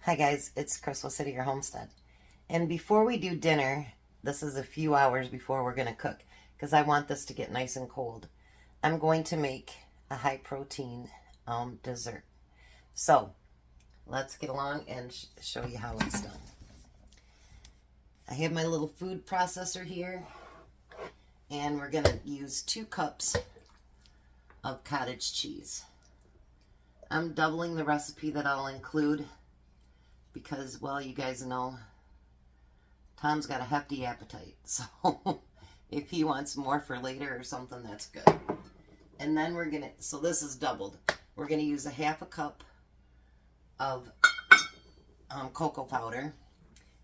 Hi guys, it's Crystal City, your homestead. And before we do dinner, this is a few hours before we're going to cook, because I want this to get nice and cold. I'm going to make a high protein dessert. So, let's get along and show you how it's done. I have my little food processor here, and we're going to use 2 cups of cottage cheese. I'm doubling the recipe that I'll include because, well, you guys know, Tom's got a hefty appetite. So if he wants more for later or something, that's good. And then we're going to, so this is doubled. We're going to use a 1/2 cup of cocoa powder.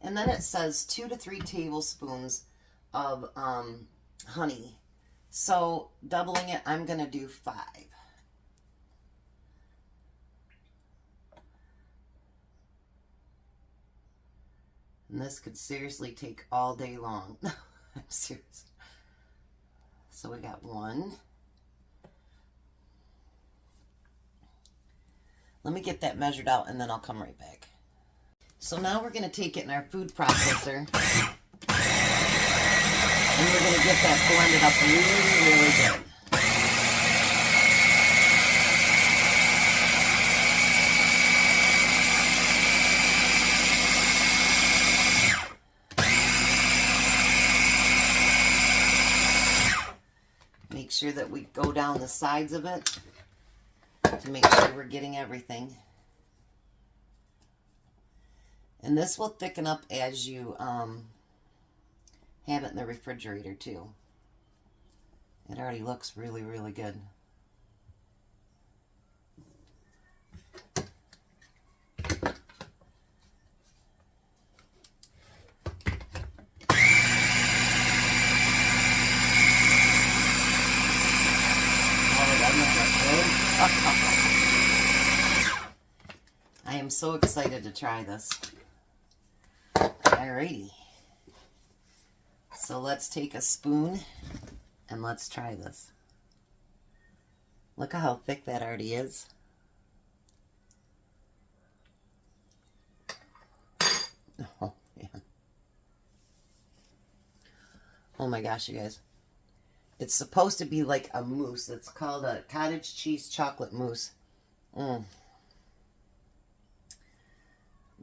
And then it says 2 to 3 tablespoons of honey. So doubling it, I'm going to do 5. And this could seriously take all day long. I'm serious. So we got 1. Let me get that measured out and then I'll come right back. So now we're going to take it in our food processor. And we're going to get that blended up really, really good. Make sure that we go down the sides of it to make sure we're getting everything. And this will thicken up as you have it in the refrigerator too. It already looks really, really good. I am so excited to try this. Alrighty. So let's take a spoon and let's try this. Look at how thick that already is. Oh, man. Oh my gosh, you guys. It's supposed to be like a mousse. It's called a cottage cheese chocolate mousse.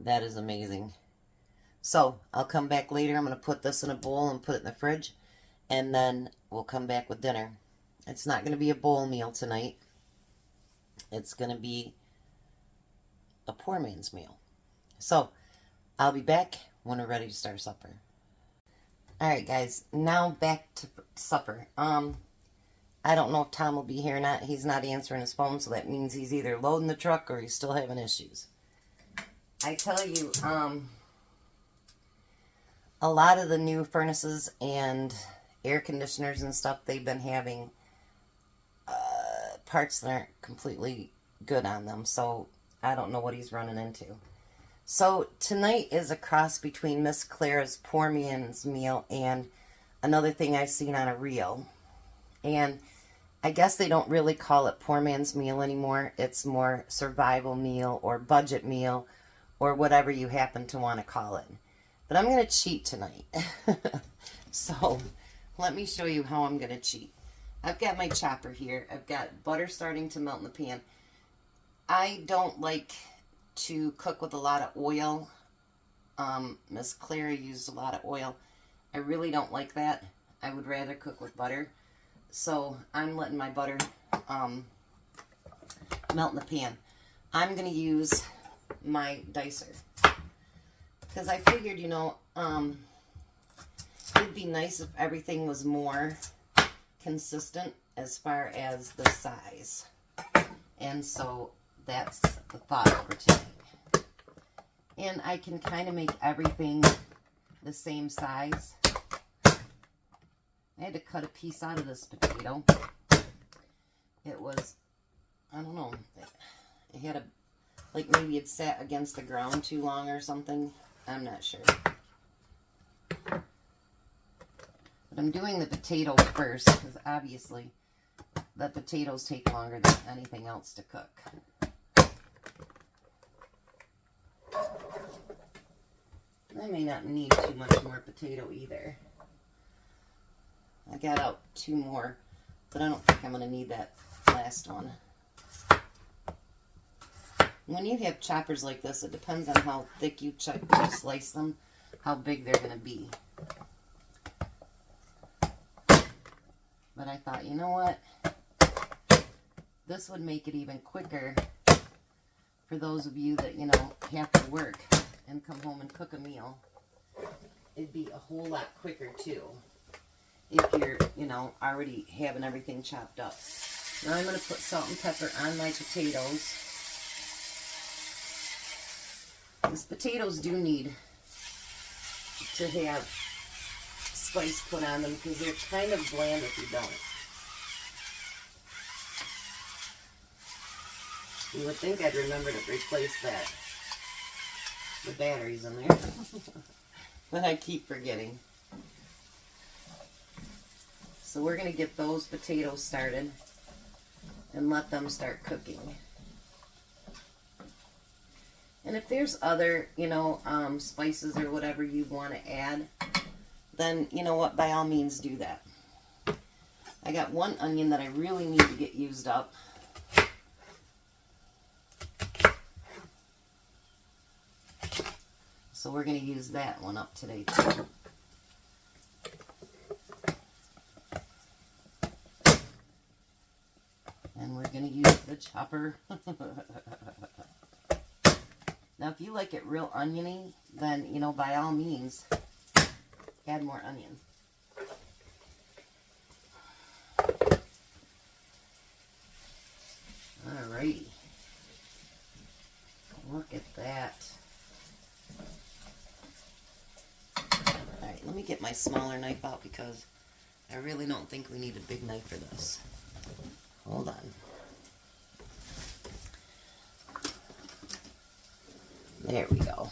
That is amazing. So, I'll come back later. I'm going to put this in a bowl and put it in the fridge. And then we'll come back with dinner. It's not going to be a bowl meal tonight. It's going to be a poor man's meal. So, I'll be back when we're ready to start supper. Alright guys, now back to supper. I don't know if Tom will be here or not. He's not answering his phone, so that means he's either loading the truck or he's still having issues. I tell you, a lot of the new furnaces and air conditioners and stuff, they've been having parts that aren't completely good on them, so I don't know what he's running into. So tonight is a cross between Miss Clara's Poor Man's Meal and another thing I've seen on a reel. And I guess they don't really call it Poor Man's Meal anymore. It's more survival meal or budget meal or whatever you happen to want to call it. But I'm going to cheat tonight. So let me show you how I'm going to cheat. I've got my chopper here. I've got butter starting to melt in the pan. I don't like to cook with a lot of oil. Miss Clara used a lot of oil. I really don't like that. I would rather cook with butter. So I'm letting my butter melt in the pan. I'm going to use my dicer. Because I figured, you know, it'd be nice if everything was more consistent as far as the size. And so that's the thought for today. And I can kind of make everything the same size. I had to cut a piece out of this potato. It was, I don't know, it had a, like maybe it sat against the ground too long or something. I'm not sure. But I'm doing the potato first because obviously the potatoes take longer than anything else to cook. I may not need too much more potato either. I got out 2 more, but I don't think I'm going to need that last one. When you have choppers like this, it depends on how thick you slice them, how big they're going to be. But I thought, you know what? This would make it even quicker for those of you that, you know, have to work and come home and cook a meal. It'd be a whole lot quicker, too, if you're, you know, already having everything chopped up. Now I'm going to put salt and pepper on my potatoes. These potatoes do need to have spice put on them because they're kind of bland if you don't. You would think I'd remember to replace the batteries in there, but I keep forgetting. So we're going to get those potatoes started and let them start cooking. And if there's other, you know, spices or whatever you want to add, then, you know what, by all means do that. I got 1 onion that I really need to get used up. So we're going to use that one up today too. And we're going to use the chopper. Now, if you like it real oniony, then, you know, by all means, add more onion. Alrighty. Look at that. Alright, let me get my smaller knife out because I really don't think we need a big knife for this. Hold on. There we go.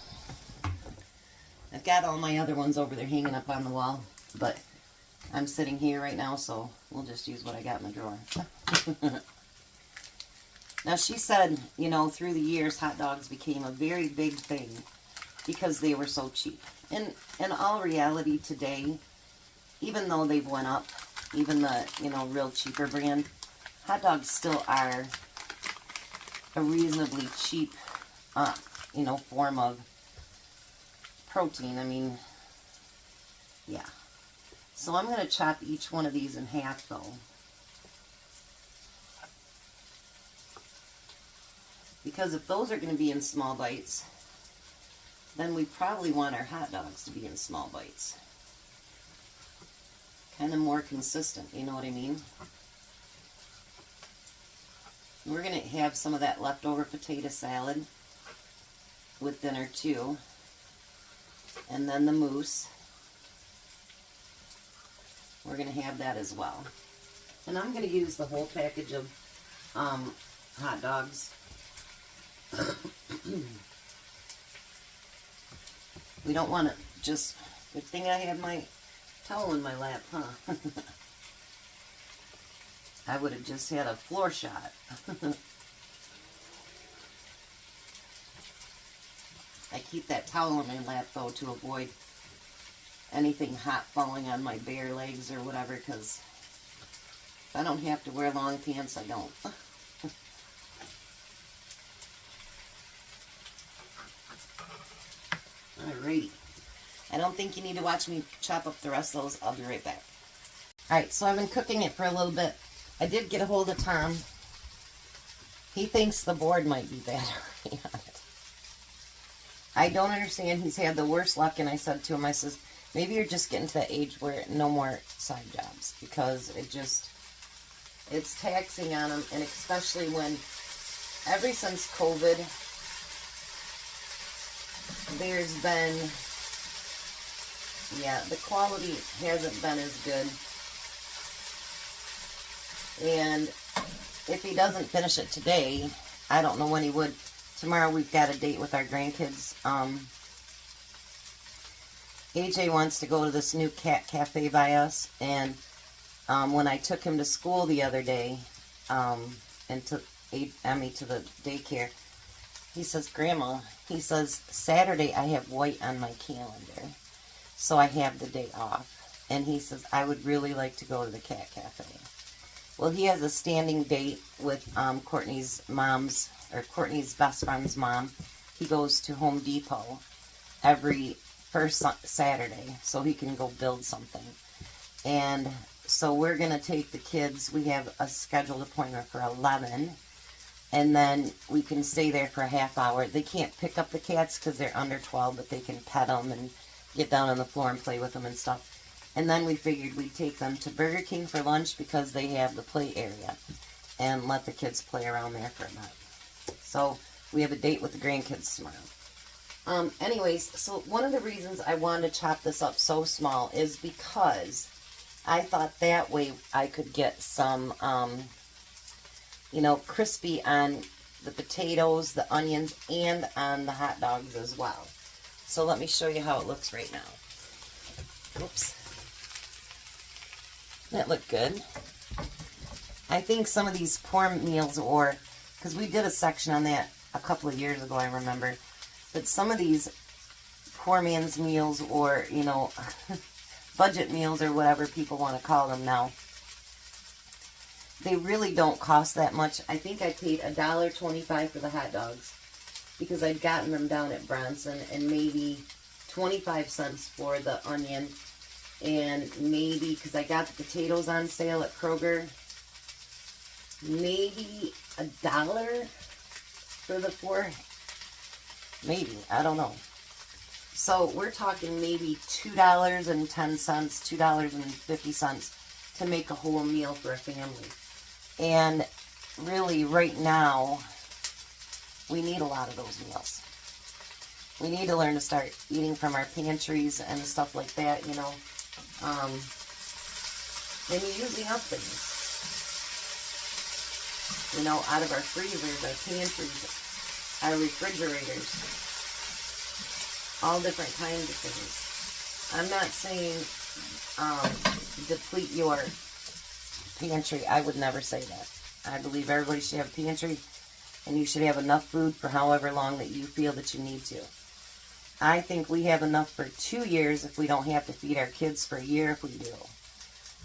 I've got all my other ones over there hanging up on the wall, but I'm sitting here right now, so we'll just use what I got in the drawer. Now, she said, you know, through the years, hot dogs became a very big thing because they were so cheap. And in all reality today, even though they've went up, even the, you know, real cheaper brand, hot dogs still are a reasonably cheap, you know, form of protein. I mean, yeah. So I'm going to chop each one of these in half, though. Because if those are going to be in small bites, then we probably want our hot dogs to be in small bites. Kind of more consistent, you know what I mean? We're going to have some of that leftover potato salad with dinner too. And then the mousse. We're going to have that as well. And I'm going to use the whole package of hot dogs. We don't want to just... Good thing I have my towel in my lap, huh? I would have just had a floor shot. I keep that towel in my lap, though, to avoid anything hot falling on my bare legs or whatever, because if I don't have to wear long pants, I don't. Alrighty. I don't think you need to watch me chop up the rest of those. I'll be right back. Alright, so I've been cooking it for a little bit. I did get a hold of Tom. He thinks the board might be bad already on it. I don't understand. He's had the worst luck, and I said to him, I says, maybe you're just getting to that age where no more side jobs, because it's taxing on him, and especially when, ever since COVID, there's been, yeah, the quality hasn't been as good. And if he doesn't finish it today, I don't know when he would. Tomorrow we've got a date with our grandkids. AJ wants to go to this new cat cafe by us, and when I took him to school the other day, and took Emmy to the daycare, he says, Grandma, he says, Saturday I have white on my calendar, so I have the day off. And he says, I would really like to go to the Cat Cafe. Well, he has a standing date with Courtney's mom's, or Courtney's best friend's mom. He goes to Home Depot every first Saturday so he can go build something. And so we're going to take the kids. We have a scheduled appointment for 11. And then we can stay there for a half hour. They can't pick up the cats because they're under 12, but they can pet them and get down on the floor and play with them and stuff. And then we figured we'd take them to Burger King for lunch because they have the play area. And let the kids play around there for a bit. So we have a date with the grandkids tomorrow. Anyways, so one of the reasons I wanted to chop this up so small is because I thought that way I could get some, you know, crispy on the potatoes, the onions, and on the hot dogs as well. So let me show you how it looks right now. Oops. That looked good. I think some of these Poorman meals, or, because we did a section on that a couple of years ago, I remember, but some of these Poorman's meals, or, you know, budget meals, or whatever people want to call them now, they really don't cost that much. I think I paid $1.25 for the hot dogs because I'd gotten them down at Bronson, and maybe 25 cents for the onion, and maybe, because I got the potatoes on sale at Kroger, maybe $1 for the 4, maybe, I don't know. So we're talking maybe $2.10, $2.50 to make a whole meal for a family. And really, right now, we need a lot of those meals. We need to learn to start eating from our pantries and stuff like that, you know. And using up things, you know, out of our freezers, our pantries, our refrigerators, all different kinds of things. I'm not saying deplete your pantry. I would never say that. I believe everybody should have a pantry, and you should have enough food for however long that you feel that you need to. I think we have enough for 2 years if we don't have to feed our kids for a year if we do.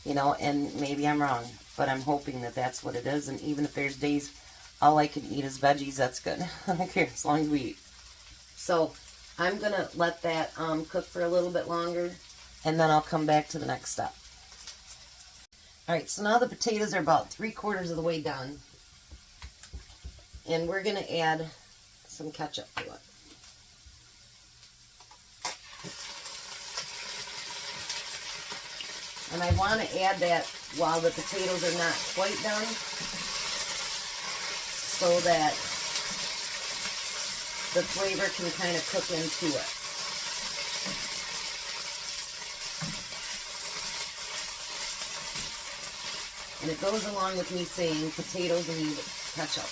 You know, and maybe I'm wrong, but I'm hoping that that's what it is. And even if there's days all I can eat is veggies, that's good. I don't care, as long as we eat. So I'm going to let that cook for a little bit longer, and then I'll come back to the next step. Alright, so now the potatoes are about 3/4 of the way done. And we're going to add some ketchup to it. And I want to add that while the potatoes are not quite done, so that the flavor can kind of cook into it. And it goes along with me saying potatoes need ketchup.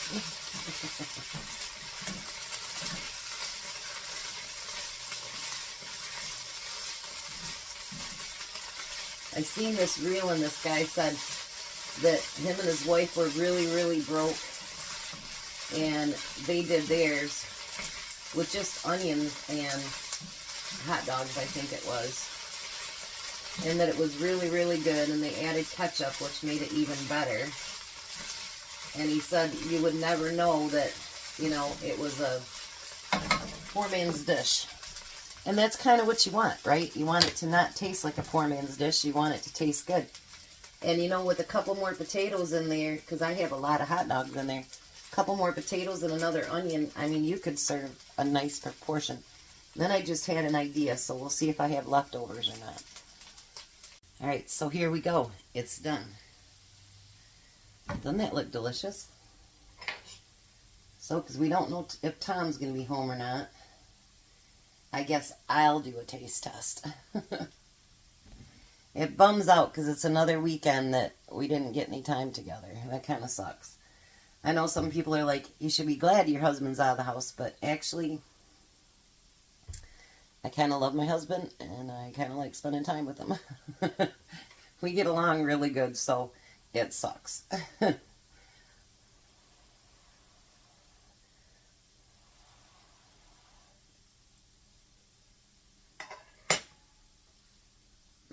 I seen this reel, and this guy said that him and his wife were really, really broke, and they did theirs with just onions and hot dogs, I think it was, and that it was really, really good, and they added ketchup, which made it even better. And he said you would never know that, you know, it was a poor man's dish. And that's kind of what you want, right? You want it to not taste like a poor man's dish. You want it to taste good. And, you know, with a couple more potatoes in there, because I have a lot of hot dogs in there, a couple more potatoes and another onion, I mean, you could serve a nice proportion. Then I just had an idea, so we'll see if I have leftovers or not. All right, so here we go. It's done. Doesn't that look delicious? So, because we don't know if Tom's going to be home or not, I guess I'll do a taste test. It bums out because it's another weekend that we didn't get any time together. That kind of sucks. I know some people are like, you should be glad your husband's out of the house, but actually, I kind of love my husband, and I kind of like spending time with him. We get along really good, so it sucks.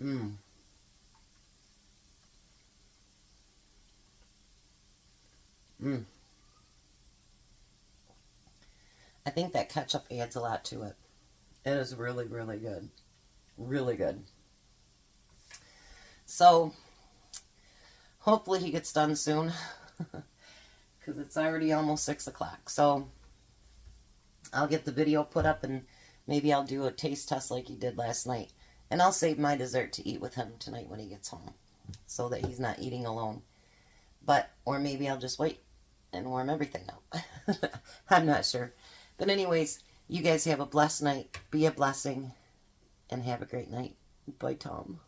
Mmm. Mmm. I think that ketchup adds a lot to it. It is really, really good. Really good. So, hopefully he gets done soon. Because it's already almost 6 o'clock. So, I'll get the video put up and maybe I'll do a taste test like he did last night. And I'll save my dessert to eat with him tonight when he gets home. So that he's not eating alone. But, or maybe I'll just wait and warm everything up. I'm not sure. But anyways, you guys have a blessed night. Be a blessing. And have a great night. Bye, Tom.